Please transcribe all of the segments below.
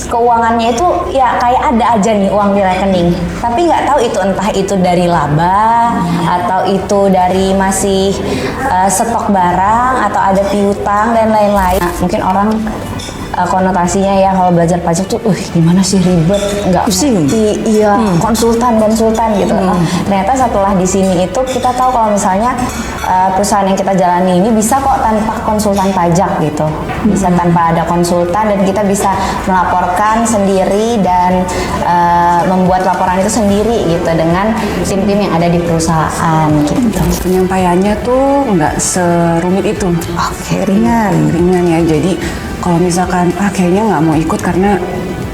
keuangannya itu ya kayak ada aja nih uang di rekening, tapi nggak tahu itu entah itu dari laba atau itu dari masih stok barang atau ada piutang dan lain-lain. Nah, mungkin orang konotasinya ya kalau belajar pajak tuh, gimana sih ribet, nggak ngerti, iya konsultan gitu. Ternyata setelah di sini itu kita tahu kalau misalnya perusahaan yang kita jalani ini bisa kok tanpa konsultan pajak gitu, bisa tanpa ada konsultan dan kita bisa melaporkan sendiri dan membuat laporan itu sendiri gitu dengan tim-tim yang ada di perusahaan gitu. Penyampaiannya tuh nggak serumit itu. Oke, ringan ya. Jadi kalau misalkan kayaknya nggak mau ikut karena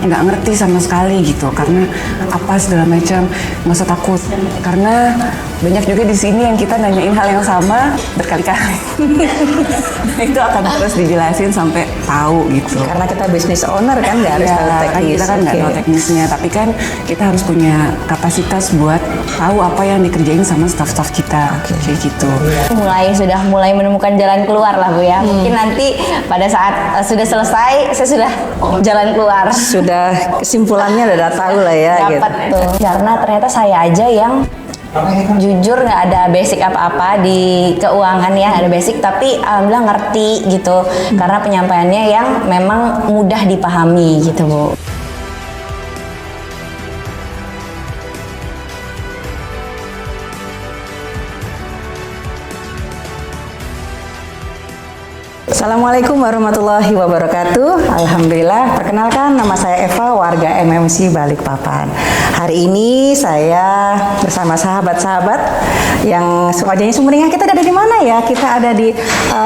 nggak ngerti sama sekali gitu, karena apa segala macam, nggak usah takut karena banyak juga di sini yang kita nanyain hal yang sama berkali-kali. Itu akan terus dijelasin sampai tahu gitu. Karena kita business owner kan nggak harus tahu teknis. Kita kan nggak tahu teknisnya, tapi kan kita harus punya kapasitas buat tahu apa yang dikerjain sama staff-staff kita, kayak gitu. Sudah mulai menemukan jalan keluar lah Bu ya. Mungkin nanti pada saat sudah selesai, saya sudah jalan keluar. Sudah kesimpulannya udah tahu lah ya. Dapat gitu. tuh. Karena ternyata saya aja yang jujur nggak ada basic apa-apa di keuangan ya, ada basic tapi alhamdulillah ngerti gitu karena penyampaiannya yang memang mudah dipahami gitu Bu. Assalamualaikum warahmatullahi wabarakatuh. Alhamdulillah, perkenalkan nama saya Eva, warga MMC Balikpapan. Hari ini saya bersama sahabat-sahabat yang wajahnya sumringah. Kita ada di mana ya? Kita ada di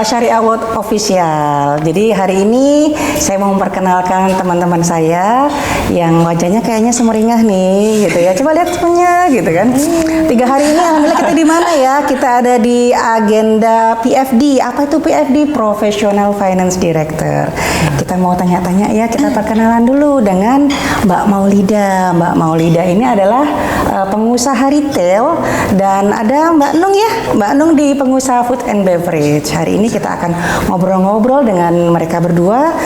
Syariah World Official. Jadi hari ini saya mau memperkenalkan teman-teman saya yang wajahnya kayaknya sumringah nih, gitu ya. Coba lihat temennya, gitu kan. 3 hari ini alhamdulillah kita di mana ya? Kita ada di agenda PFD. Apa itu PFD? Professional Finance Director. Kita mau tanya-tanya ya, kita perkenalan dulu dengan Mbak Maulida. Mbak Maulida ini adalah pengusaha retail dan ada Mbak Nung ya. Mbak Nung di pengusaha food and beverage. Hari ini kita akan ngobrol-ngobrol dengan mereka berdua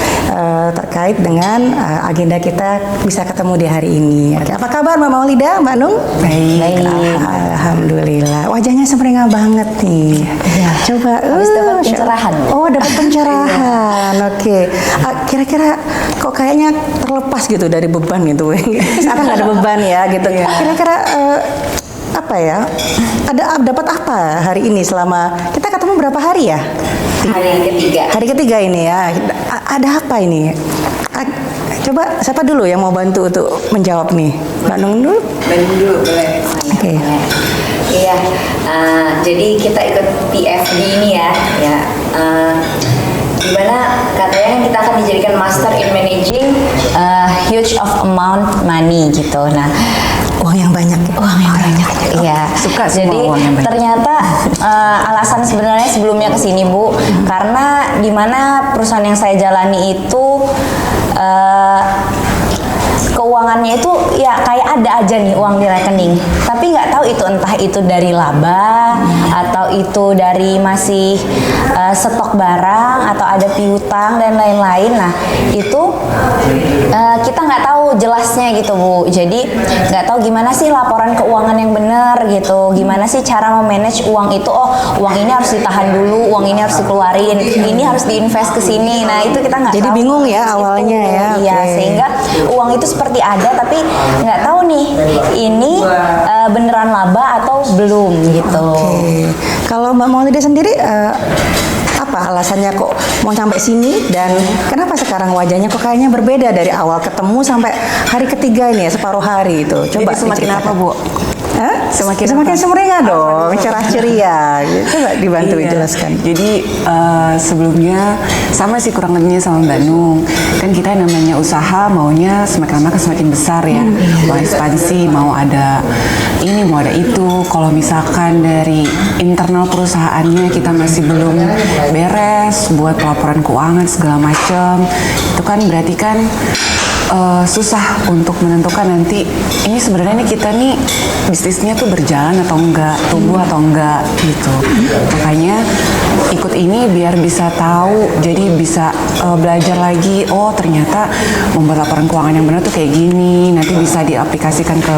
terkait dengan agenda kita bisa ketemu di hari ini. Oke, apa kabar Mbak Maulida, Mbak Nung? Baik. Alhamdulillah. Wajahnya sumringah banget nih. Ya. Coba. Habis dapat pencerahan. Oh, dapat pencerahan. Oke. Kira-kira kok kayaknya terlepas gitu dari beban gitu. Sekarang nggak ada beban ya gitu. Kira-kira apa ya? Dapat apa hari ini selama kita ketemu berapa hari ya? Hari ketiga. Hari ketiga ini ya. Ada apa ini? Coba siapa dulu yang mau bantu untuk menjawab nih? Mbak Nung dulu? Bantu dulu boleh. Oke. Iya, jadi kita ikut PFD ini ya, dimana katanya kita akan dijadikan master in managing huge of amount money gitu. Nah, uang yang banyak. Iya. Suka semua jadi uang yang banyak. Ternyata alasan sebenarnya sebelumnya ke sini Bu, karena dimana perusahaan yang saya jalani itu keuangannya itu ya kayak ada aja nih uang di rekening, tapi nggak tahu itu entah itu dari laba atau itu dari masih stok barang atau ada piutang dan lain-lain. Nah itu kita nggak tahu jelasnya gitu Bu, jadi nggak tahu gimana sih laporan keuangan yang benar gitu, gimana sih cara memanage uang itu. Oh, uang ini harus ditahan dulu, uang ini harus dikeluarin, ini harus diinvest ke sini. Nah itu kita nggak tahu. Jadi bingung ya awalnya ya. Iya, sehingga uang itu seperti ada tapi nggak tahu nih ini beneran laba atau belum gitu. Oke. Kalau Mbak Maulida sendiri apa alasannya kok mau sampai sini dan kenapa sekarang wajahnya kok kayaknya berbeda dari awal ketemu sampai hari ketiga ini ya, separuh hari itu? Coba Jadi semakin diceritakan. apa Bu? Semakin sumringah dong, cerah ceria. Coba dibantu jelaskan. Jadi sebelumnya sama sih kurang lebihnya sama Mbak Nung. Kan kita namanya usaha maunya semakin lama semakin besar ya. Mau ekspansi, mau ada ini, mau ada itu. Kalau misalkan dari internal perusahaannya kita masih belum beres buat pelaporan keuangan segala macam, itu kan berarti kan susah untuk menentukan nanti ini sebenarnya kita nih bisnisnya tuh berjalan atau enggak, tumbuh atau enggak gitu. Makanya ikut ini biar bisa tahu, jadi bisa belajar lagi. Oh ternyata membuat laporan keuangan yang benar tuh kayak gini. Nanti bisa diaplikasikan ke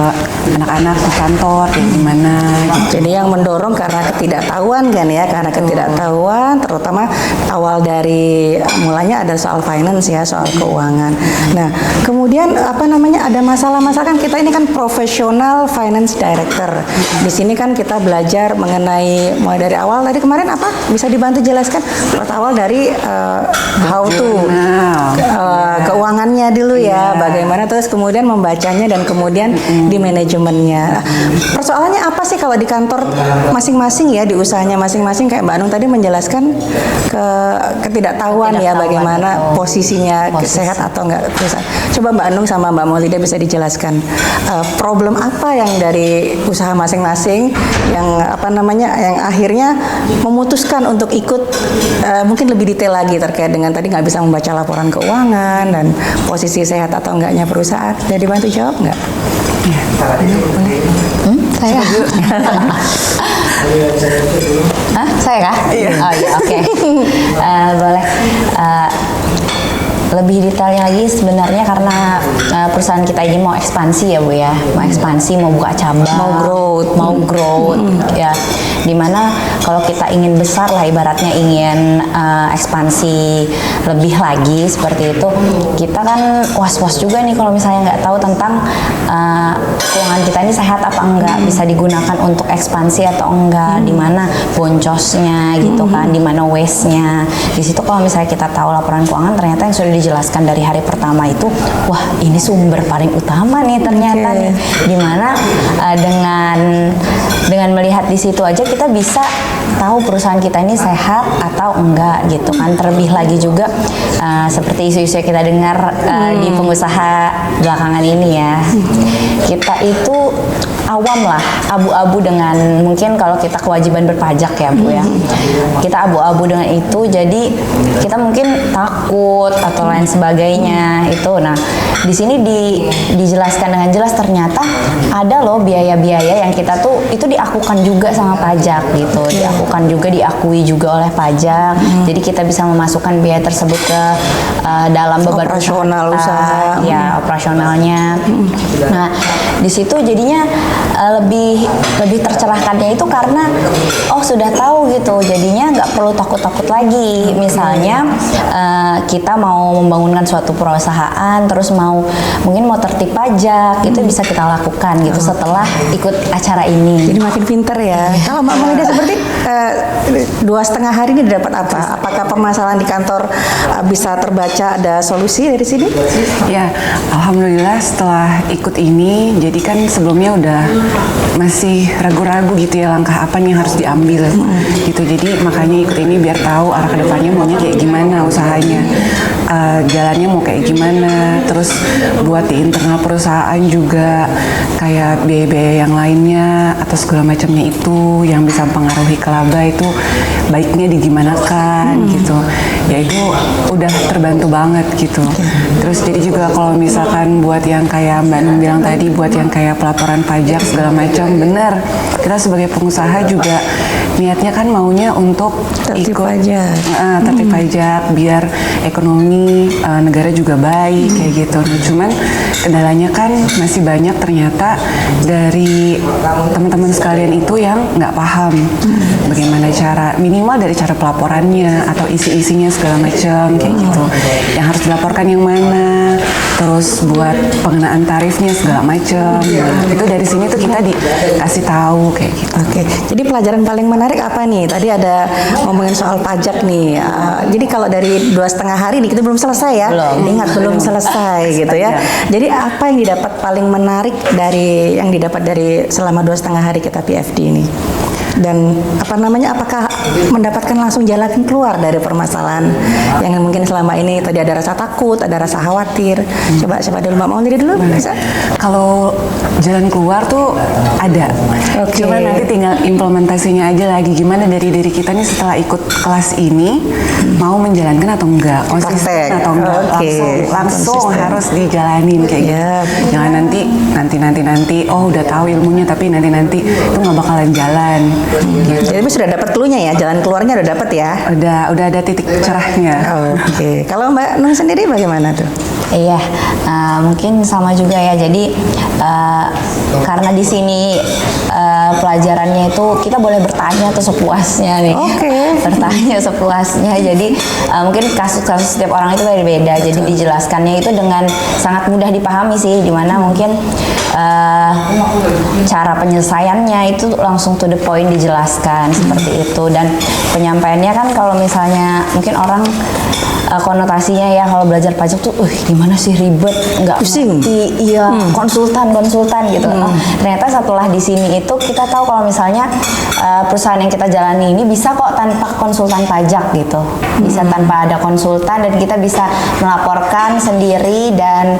anak-anak di kantor kayak gimana. Gitu. Jadi yang mendorong karena ketidaktahuan kan ya, karena ketidaktahuan, terutama awal dari mulanya ada soal finance ya, soal keuangan. Nah, kemudian apa namanya ada masalah-masalah kan kita ini kan profesional finance director. Di sini kan kita belajar mengenai mulai dari awal tadi kemarin apa bisa dibantu jelaskan awal dari how to keuangannya dulu ya, bagaimana terus kemudian membacanya dan kemudian di manajemennya. Persoalannya apa sih kalau di kantor masing-masing ya, di usahanya masing-masing kayak Mbak Anung tadi menjelaskan ketidaktahuan ya bagaimana posisinya sehat atau enggak perusahaan. Coba Mbak Anung sama Mbak Maulida bisa dijelaskan problem apa yang dari usaha masing-masing yang apa namanya yang akhirnya memutuskan untuk ikut mungkin lebih detail lagi terkait dengan tadi nggak bisa membaca laporan keuangan dan posisi sehat atau enggaknya perusahaan. Jadi bantu jawab nggak? Ya, boleh. Saya. Hah? Saya kah? Iya. Oh iya, oke. Boleh. Lebih detailnya lagi sebenarnya karena perusahaan kita ini mau ekspansi ya Bu ya, mau ekspansi, mau buka cabang, mau growth, ya. Dimana kalau kita ingin besar lah ibaratnya ingin ekspansi lebih lagi seperti itu, kita kan was-was juga nih kalau misalnya nggak tahu tentang keuangan kita ini sehat apa enggak, bisa digunakan untuk ekspansi atau enggak, di mana boncosnya gitu kan, di mana waste-nya. Di situ kalau misalnya kita tahu laporan keuangan ternyata yang sudah dijelaskan dari hari pertama itu, wah ini sumber paling utama nih ternyata nih, dimana dengan melihat di situ aja kita bisa tahu perusahaan kita ini sehat atau enggak gitu kan. Terlebih lagi juga seperti isu-isu yang kita dengar di pengusaha belakangan ini ya, kita itu awam lah, abu-abu dengan mungkin kalau kita kewajiban berpajak ya Bu ya, kita abu-abu dengan itu, jadi kita mungkin takut atau lain sebagainya itu. Nah di sini dijelaskan dengan jelas ternyata ada loh biaya-biaya yang kita tuh itu diakukan juga sama pajak gitu, diakukan juga, diakui juga oleh pajak. Jadi kita bisa memasukkan biaya tersebut ke dalam beban operasional usaha, ya operasionalnya. Nah di situ jadinya lebih tercerahkannya itu karena oh sudah tahu gitu, jadinya nggak perlu takut-takut lagi. Misalnya kita mau membangunkan suatu perusahaan, terus mungkin mau tertib pajak, itu bisa kita lakukan gitu setelah ikut acara ini. Jadi makin pinter ya. Kalau Mbak Maulida seperti 2,5 hari ini dapat apa? Apakah permasalahan di kantor bisa terbaca, ada solusi dari sini? Ya, alhamdulillah setelah ikut ini, jadi kan sebelumnya udah masih ragu-ragu gitu ya langkah apa nih yang harus diambil gitu. Jadi makanya ikut ini biar tahu arah kedepannya maunya kayak gimana usahanya, jalannya mau kayak gimana. Terus buat di internal perusahaan juga kayak biaya-biaya yang lainnya atau segala macamnya itu yang bisa mempengaruhi ke laba itu baiknya digimanakan gitu. Ya itu udah terbantu banget gitu. Terus jadi juga kalau misalkan buat yang kayak Mbak Nung bilang tadi, buat yang kayak pelaporan pajak segala macam, bener kita sebagai pengusaha juga niatnya kan maunya untuk Tertib ikut pajak. tertib pajak biar ekonomi negara juga baik kayak gitu. Nah, cuman kendalanya kan masih banyak ternyata dari teman-teman sekalian itu yang nggak paham bagaimana cara, minimal dari cara pelaporannya atau isi-isinya segala macam kayak gitu. Yang harus dilaporkan yang mana, terus buat pengenaan tarifnya segala macam. Nah, itu dari sini tuh kita dikasih tahu kayak gitu. Oke, jadi pelajaran paling menarik apa nih? Tadi ada ngomongin soal pajak nih. Jadi kalau dari 2,5 hari nih kita belum selesai ya. Ingat belum selesai gitu ya. Jadi apa yang didapat paling menarik dari yang didapat dari selama 2,5 hari kita PFD ini? dan apakah mendapatkan langsung jalan keluar dari permasalahan yang mungkin selama ini tadi ada rasa takut, ada rasa khawatir. Coba dulu Mbak Maulidi dulu bisa. Kalau jalan keluar tuh ada. Oke. Cuma nanti tinggal implementasinya aja lagi gimana dari diri kita nih setelah ikut kelas ini mau menjalankan atau enggak, konsisten Praktek. atau enggak. Oke. Langsung Konsisten. harus dijalanin kayak gitu. Yap. Jangan nanti oh udah tahu ilmunya tapi nanti itu nggak bakalan jalan. Gitu. Jadi sudah dapat clue-nya ya, jalan keluarnya udah dapat ya. Udah ada titik cerahnya. Oke. Kalau Mbak Nung sendiri bagaimana tuh? Iya, mungkin sama juga ya. Jadi karena di sini pelajarannya itu kita boleh bertanya tuh sepuasnya nih. Oke. Bertanya sepuasnya. Jadi mungkin kasus-kasus setiap orang itu beda-beda. Jadi dijelaskannya itu dengan sangat mudah dipahami sih. Dimana mungkin cara penyelesaiannya itu langsung to the point dijelaskan seperti itu. Dan penyampaiannya kan kalau misalnya mungkin orang konotasinya ya kalau belajar pajak tuh, gimana sih ribet, nggak Pusing. ngerti, iya konsultan gitu. Ternyata setelah di sini itu kita tahu kalau misalnya perusahaan yang kita jalani ini bisa kok tanpa konsultan pajak gitu, bisa tanpa ada konsultan dan kita bisa melaporkan sendiri dan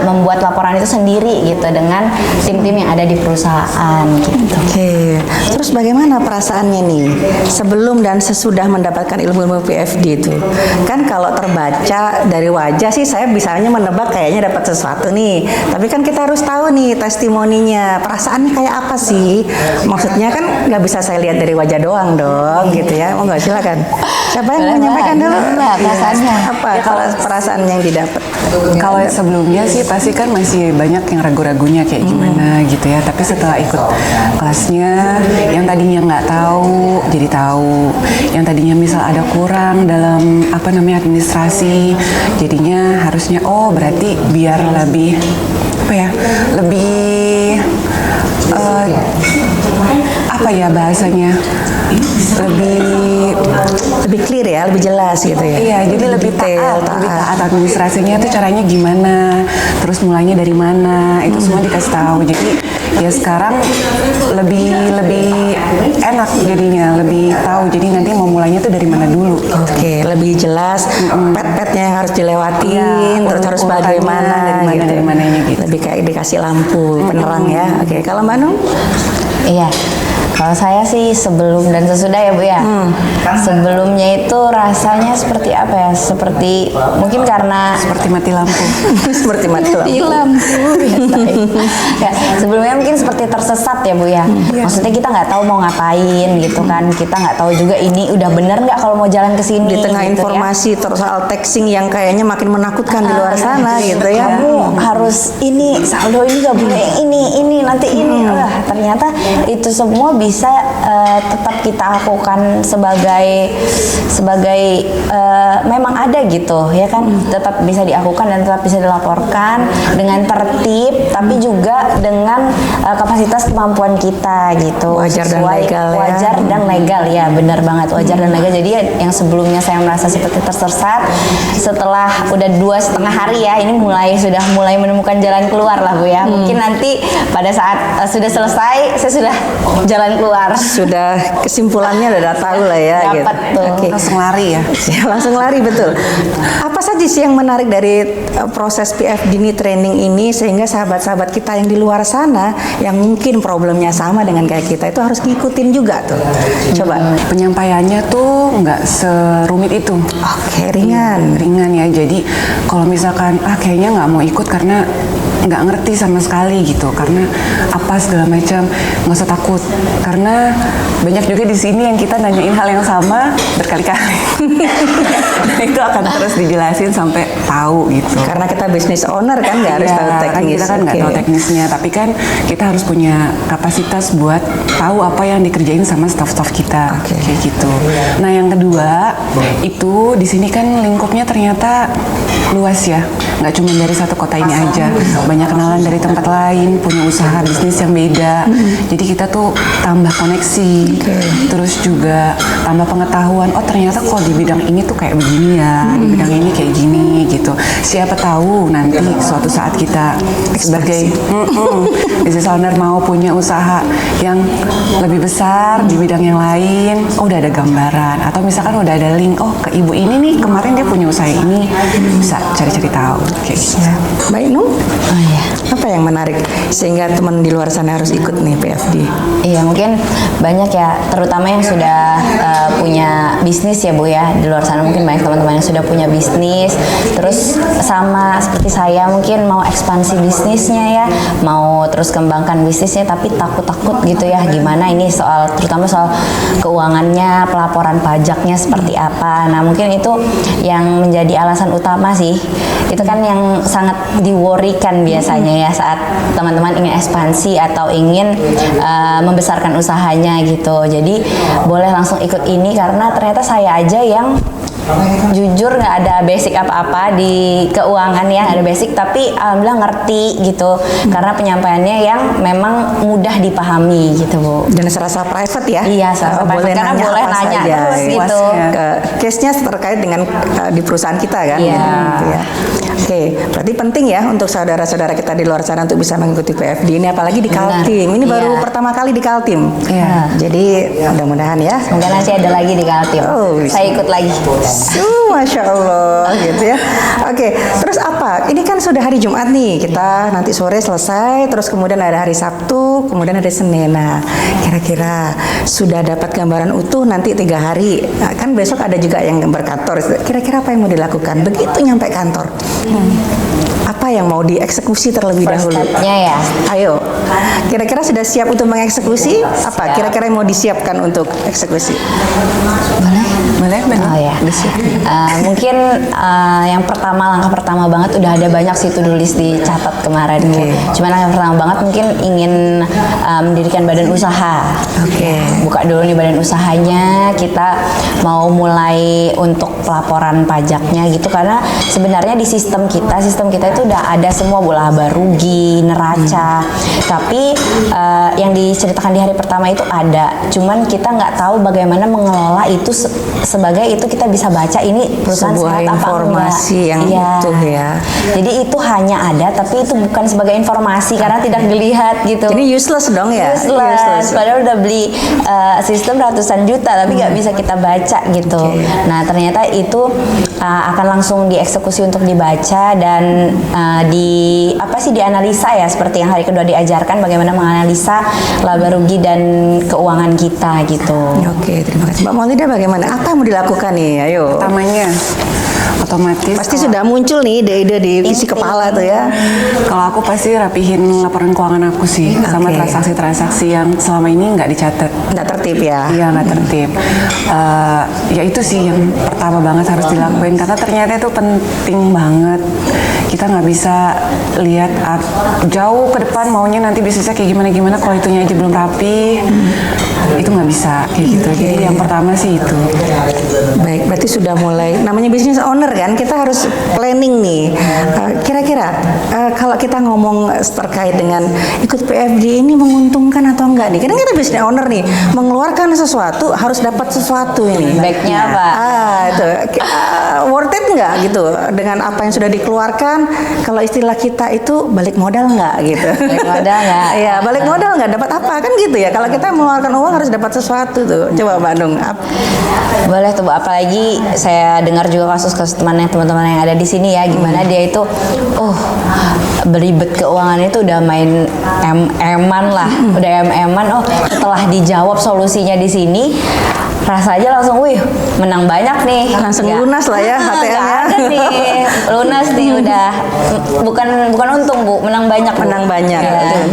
membuat laporan itu sendiri gitu dengan tim-tim yang ada di perusahaan gitu. Oke. Terus bagaimana perasaannya nih sebelum dan sesudah mendapatkan ilmu-ilmu PFD itu? Kan kalau terbaca dari wajah sih saya bisanya menebak kayaknya dapat sesuatu nih. Tapi kan kita harus tahu nih testimoninya, perasaannya kayak apa sih? Maksudnya kan nggak bisa saya lihat dari wajah doang dong, gitu ya. Mau nggak, silakan. Siapa yang mau menyampaikan dulu? Perasaannya. Apa kalau perasaan yang didapat? Kalau sebelumnya sih pasti kan masih banyak yang ragu-ragunya kayak gimana gitu ya. Tapi setelah ikut kelasnya, yang tadinya nggak tahu jadi tahu. Yang tadinya misal ada kurang dalam administrasi, jadinya harusnya berarti biar lebih lebih bahasanya Lebih clear ya, lebih jelas gitu ya. Iya, jadi lebih taat administrasinya itu caranya gimana, terus mulainya dari mana, itu semua dikasih tahu. Jadi ya sekarang lebih enak jadinya, lebih tahu. Jadi nanti mau mulainya tuh dari mana dulu. Oke, lebih jelas pet-petnya yang harus dilewatin, Iya, terus harus bagaimana dari mananya gitu. Lebih kayak dikasih lampu penerang ya. Oke, kalau Mbak Nung? Iya, kalau saya sih sebelum dan sesudah ya Bu ya. Sebelumnya itu rasanya seperti apa ya? Seperti mungkin karena Seperti mati lampu. Seperti mati lampu. Ya, sebelumnya mungkin seperti tersesat ya Bu ya. Maksudnya kita nggak tahu mau ngapain gitu kan. Kita nggak tahu juga ini udah bener nggak kalau mau jalan ke sini. Di tengah gitu informasi terus soal texting yang kayaknya makin menakutkan di luar sana gitu ya. Kamu harus ini saldo ini nggak boleh ini nanti ini. Ternyata itu semua bisa tetap kita lakukan sebagai memang ada gitu ya kan, tetap bisa dilakukan dan tetap bisa dilaporkan dengan tertib tapi juga dengan kapasitas kemampuan kita gitu. Wajar dan legal ya. Wajar dan legal ya, benar banget, wajar dan legal. Jadi yang sebelumnya saya merasa seperti tersesat, setelah udah 2,5 hari ya ini sudah mulai menemukan jalan keluar lah Bu ya. Mungkin nanti pada saat sudah selesai saya sudah jalan keluar. Sudah kesimpulannya udah tahu lah ya. Dapat gitu. tuh. Oke. Langsung lari ya. Ya, langsung lari, betul. Apa saja sih yang menarik dari proses PFD ini, training ini, sehingga sahabat-sahabat kita yang di luar sana yang mungkin problemnya sama dengan kayak kita itu harus ngikutin juga tuh. Coba. Penyampaiannya tuh nggak serumit itu. Oke, ringan. Ringan ya. Jadi kalau misalkan kayaknya nggak mau ikut karena nggak ngerti sama sekali gitu, karena apa segala macam, nggak usah takut karena banyak juga di sini yang kita nanyain hal yang sama berkali-kali. Dan itu akan terus dijelasin sampai tahu gitu. Karena kita business owner kan nggak harus tahu Kan teknis. kita kan nggak Oke. tahu teknisnya, tapi kan kita harus punya kapasitas buat tahu apa yang dikerjain sama staff-staff kita, Oke. kayak gitu. Nah yang kedua itu di sini kan lingkupnya ternyata luas ya, nggak cuma dari satu kota ini aja. banyak kenalan dari tempat lain, punya usaha bisnis yang beda. Jadi kita tuh tambah koneksi, terus juga tambah pengetahuan. Oh ternyata kalau di bidang ini tuh kayak begini ya, di bidang ini kayak gini gitu. Siapa tahu nanti suatu saat kita sebagai business owner mau punya usaha yang lebih besar di bidang yang lain, udah ada gambaran atau misalkan udah ada link, oh ke ibu ini nih kemarin dia punya usaha ini, bisa cari-cari tahu kayak gitu. Baik Nung, apa yang menarik sehingga teman di luar sana harus ikut nih PFD? Iya mungkin banyak ya, terutama yang sudah punya bisnis ya Bu ya, di luar sana mungkin banyak teman-teman yang sudah punya bisnis, terus sama seperti saya mungkin mau ekspansi bisnisnya ya, mau terus kembangkan bisnisnya tapi takut-takut gitu ya, gimana ini soal terutama soal keuangannya, pelaporan pajaknya seperti apa. Nah mungkin itu yang menjadi alasan utama sih, itu kan yang sangat diworrykan biasanya ya saat teman-teman ingin ekspansi atau ingin membesarkan usahanya gitu. Jadi boleh langsung ikut ini karena ternyata saya aja yang jujur nggak ada basic apa-apa di keuangan ya, ada basic tapi alhamdulillah ngerti gitu karena penyampaiannya yang memang mudah dipahami gitu Bu. Dan serasa private ya? Iya, serasa private karena boleh apa nanya saja, terus ya. gitu. Case-nya terkait dengan di perusahaan kita kan? Iya. Gitu ya. Oke, berarti penting ya untuk saudara-saudara kita di luar sana untuk bisa mengikuti PFD ini, apalagi di Kaltim. Ini baru pertama kali di Kaltim. Iya. Jadi mudah-mudahan ya. Semoga nanti ada lagi di Kaltim. Oh, saya ikut lagi. Masya Allah gitu ya. Oke, terus apa? Ini kan sudah hari Jumat nih, kita nanti sore selesai, terus kemudian ada hari Sabtu, kemudian ada Senin. Nah, kira-kira sudah dapat gambaran utuh nanti 3 hari. Nah, kan besok ada juga yang berkantor. Kira-kira apa yang mau dilakukan? Begitu nyampe kantor, apa yang mau dieksekusi terlebih First dahulu? step-nya ya. Ayo, kira-kira sudah siap untuk mengeksekusi? Apa kira-kira yang mau disiapkan untuk eksekusi? Boleh, Oh ya. Mungkin yang pertama, langkah pertama banget udah ada banyak sih to-do list dicatat kemarin Bu. Cuman langkah pertama banget mungkin ingin mendirikan badan usaha. Buka dulu nih badan usahanya, kita mau mulai untuk pelaporan pajaknya gitu karena sebenarnya di sistem kita itu udah ada semua Bu, laba rugi, neraca. Tapi yang diceritakan di hari pertama itu ada, cuman kita nggak tahu bagaimana mengelola itu sebagai itu kita bisa baca ini perusahaan sebuah sehat apa informasi enggak. yang utuh ya. Jadi itu hanya ada tapi itu bukan sebagai informasi karena tidak dilihat gitu. Jadi useless dong ya? Useless. Padahal udah beli sistem ratusan juta tapi nggak bisa kita baca gitu. Nah ternyata itu akan langsung dieksekusi untuk dibaca dan dianalisa ya, seperti yang hari kedua diajarkan bagaimana menganalisa laba rugi dan keuangan kita gitu. Oke, terima kasih Mbak Maulida. Bagaimana? Apa yang mau dilakukan nih? Ayo. Pertamanya otomatis Pasti sudah muncul nih ide-ide di isi kepala tuh ya. kalau aku pasti rapihin laporan keuangan aku sih, sama transaksi-transaksi yang selama ini nggak dicatat. Nggak tertib ya? Iya, nggak tertib. Ya itu sih yang pertama banget harus dilakuin karena ternyata itu penting banget. Kita nggak bisa lihat jauh ke depan maunya nanti bisnisnya kayak gimana kalau itunya aja belum rapi. Itu nggak bisa kayak gitu. Jadi yang pertama sih itu. Baik, berarti sudah mulai, namanya business owner kan, kita harus planning nih. Kira-kira kalau kita ngomong terkait dengan ikut PFD ini menguntungkan atau enggak nih? Karena kita business owner nih, mengeluarkan sesuatu harus dapat sesuatu ini. Backnya apa? Itu worth it nggak gitu dengan apa yang sudah dikeluarkan? Kalau istilah kita itu balik modal nggak gitu? Balik modal nggak? Iya, balik modal nggak, dapat apa kan gitu ya? Kalau kita mengeluarkan uang harus dapat sesuatu tuh. Coba Mbak Nung. Boleh tuh Bu, apalagi saya dengar juga kasus-kasus teman-teman yang ada di sini ya, gimana dia itu beribet keuangan itu udah main em-eman lah, udah em-eman. Setelah dijawab solusinya di sini, rasanya langsung menang banyak nih, langsung lunas lah ya HTM-nya. Ada nih, lunas nih udah, bukan untung Bu, menang banyak. Menang banyak. Ya.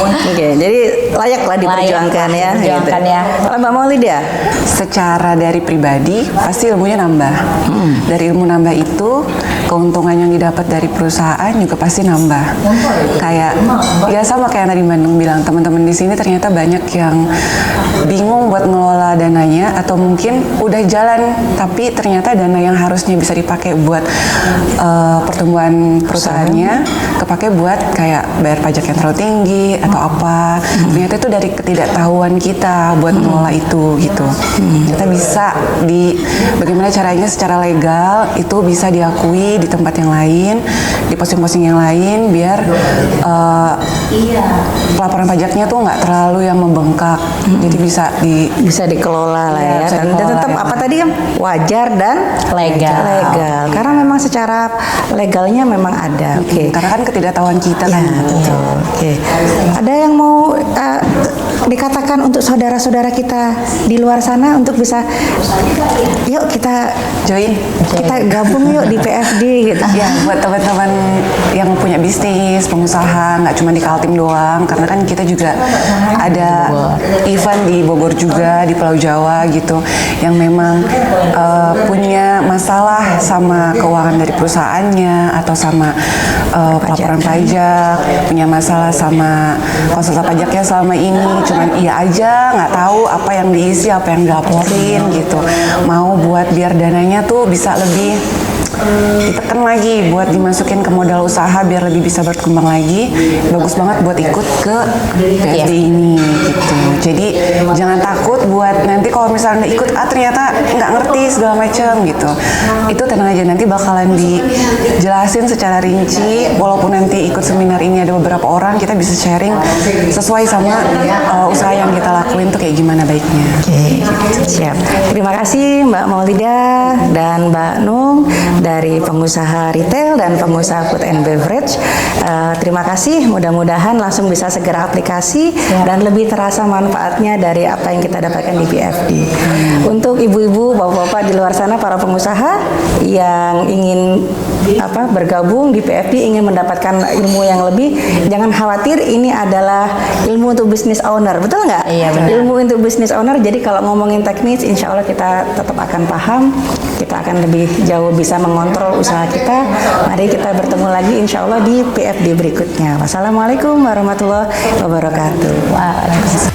Oke, jadi layak lah diperjuangkan ya. Diperjuangkan gitu. ya. Kalau Mbak Maulida? Secara dari pribadi pasti ilmunya nambah. Dari ilmu nambah itu keuntungan yang didapat dari perusahaan juga pasti nambah. Kayak ya sama kayak yang tadi Mbak Nung bilang, teman-teman di sini ternyata banyak yang bingung buat ngelola dananya dananya, atau mungkin udah jalan tapi ternyata dana yang harusnya bisa dipakai buat pertumbuhan perusahaannya kepake buat kayak bayar pajak yang terlalu tinggi atau apa. Ternyata itu dari ketidaktahuan kita buat mengelola itu gitu. Kita bisa bagaimana caranya secara legal itu bisa diakui di tempat yang lain, di posting-posting yang lain, biar pelaporan pajaknya tuh nggak terlalu yang membengkak. Jadi bisa dikelola lah ya. Bisa Dan dikelola, tetap ya. apa tadi kan wajar dan Legal. Karena memang secara legalnya memang ada. Oke. karena kan ketidaktahuan kita Ya, kan. betul. Oke. Ada yang mau dikatakan untuk saudara-saudara kita di luar sana untuk bisa, yuk kita Join. gabung yuk di PFD gitu. Ya, buat teman-teman yang punya bisnis, pengusaha, nggak cuma di Kaltim doang, karena kan kita juga ada event di Bogor juga, di Pulau Jawa gitu, yang memang punya masalah sama keuangan dari perusahaannya atau sama pelaporan pajak, punya masalah sama konsultan pajaknya selama ini, cuman iya aja, nggak tahu apa yang diisi, apa yang dilaporin gitu. Mau buat biar dananya tuh bisa lebih ditekan lagi buat dimasukin ke modal usaha biar lebih bisa berkembang lagi, bagus banget buat ikut ke PFD ini gitu. Jadi jangan takut buat nanti kalau misalnya ikut ternyata nggak ngerti segala macam gitu, itu tenang aja, nanti bakalan dijelasin secara rinci. Walaupun nanti ikut seminar ini ada beberapa orang, kita bisa sharing sesuai sama usaha yang kita lakuin tuh kayak gimana baiknya. Oke, siap. Terima kasih Mbak Maulida dan Mbak Nung dari pengusaha retail dan pengusaha food and beverage. Terima kasih, mudah-mudahan langsung bisa segera aplikasi dan lebih terasa manfaatnya dari apa yang kita dapatkan di PFD. Untuk ibu-ibu, bapak-bapak di luar sana, para pengusaha yang ingin bergabung di PFD, ingin mendapatkan ilmu yang lebih, jangan khawatir, ini adalah ilmu untuk business owner, betul nggak? Iya, benar. Ilmu untuk business owner, jadi kalau ngomongin teknis, insya Allah kita tetap akan paham, kita akan lebih jauh bisa mengontrol usaha kita. Mari kita bertemu lagi insya Allah di PFD berikutnya. Wassalamualaikum warahmatullahi wabarakatuh. Waalaikumsalam.